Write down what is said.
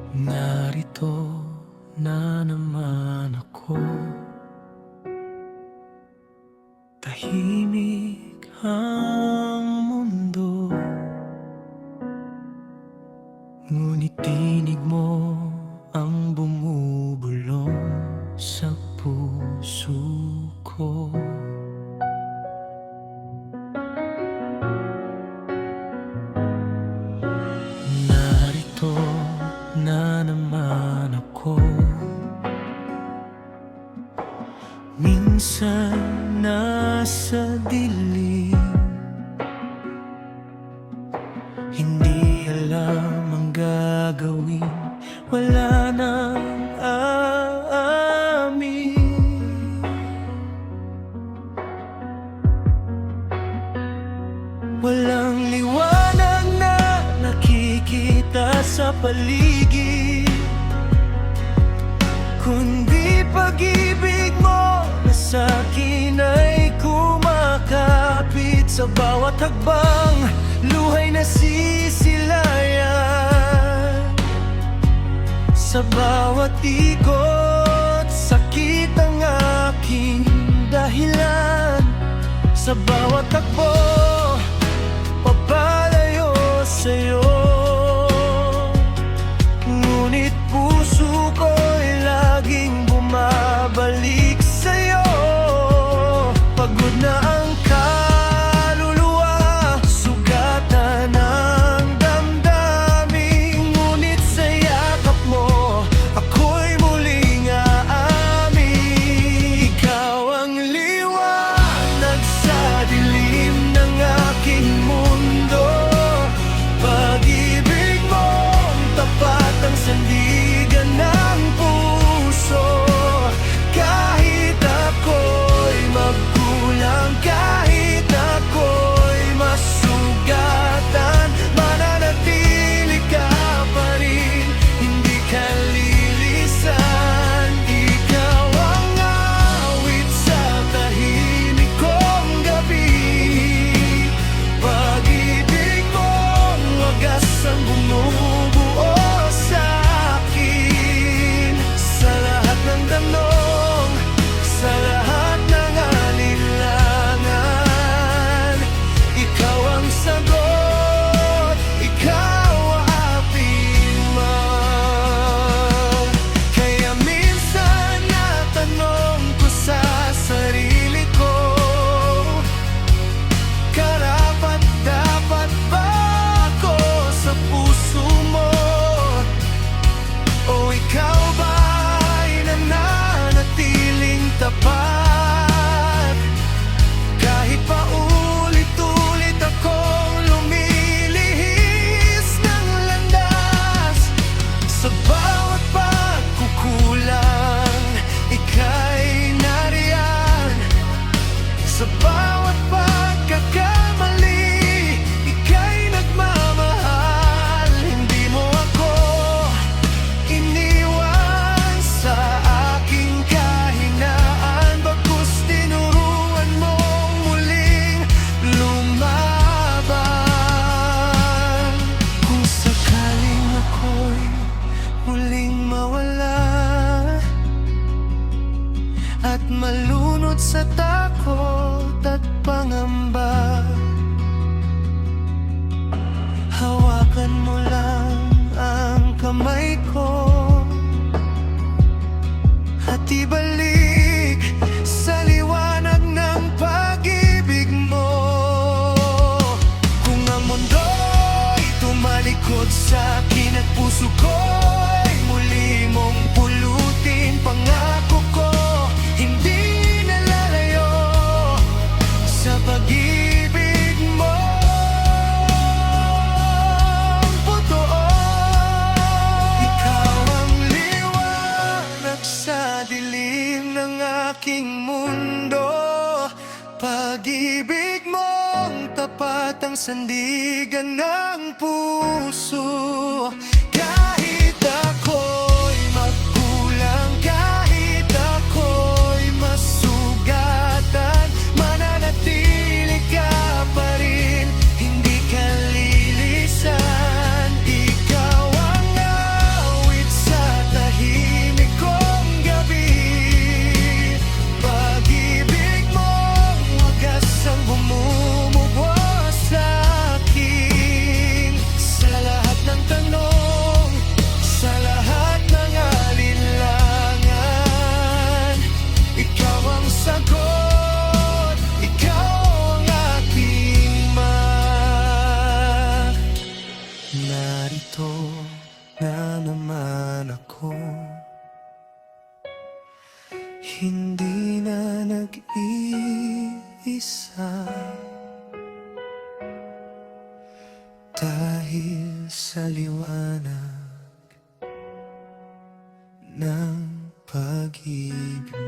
Narito na naman ako, tahimik ang mundo, ngunit tinig mo ang bumubulong sa puso ko. Narito na naman ako, minsan nasa dilim, hindi alam ang gagawin, wala nang aamin. Walang liwanag na nakikita sa paligid, kundi pag-ibig mo na sa'kin ay kumakapit. Sa bawat hakbang, luhay na sisilayan, sa bawat ikot, sakit ang aking dahilan. Sa bawat takbo, papalayo sa'yo, ngunit puso ko'y laging bumabalik sa'yo. Pagod na ang kaluluwa, sugatan ang damdamin, ngunit sa yakap mo, ako'y muling aamin. Ikaw ang liwanag sa dilim ng aking mundo, pag-ibig mong tapat ang sandigan ng puso. Kahit ako'y magkulang, kahit ako'y masugatan, mananatili ka pa rin, hindi ka lilisan. Ikaw ang awit sa tahimik kong gabi, pag-ibig mong wagas ang bumubuo sa'kin. Sa lahat ng tanong, sa lahat ng alinlangan, ikaw ang sagot, ikaw aking mahal. Kaya minsan natanong ko sa sarili ko, karapat-dapat ba ako sa puso mo? O ikaw ba'y nananatiling tapat? Kahit pa ulit-ulit akong lumilihis ng landas, sa bawat pagkukulang, ika'y nariyan. Sa bawat pagkakamali, ika'y nagmamahal. Hindi mo ako iniwan sa aking kahinaan, bagkus tinuruan mong muling lumaban. Kung sakaling ako'y muling mawala at malunod sa takot at pangamba, hawakan mo lang ang kamay ko at ibalik sa liwanag ng pag-ibig mo. Kung ang mundo'y tumalikod sa'kin at puso ko'y muli mong pulutin, pangako ko hindi nalalayo sa pag-ibig mo. Ikaw ang liwanag sa dilim ng aking mundo, pag-ibig mong tapat ang sandigan ng puso. Kahit ako'y magkulang, kahit ako'y masugatan, mananatili ka pa rin, hindi ka lilisan. Ikaw ang awit na naman ako. Hindi na nag-iisa dahil sa liwanag ng pag-ibig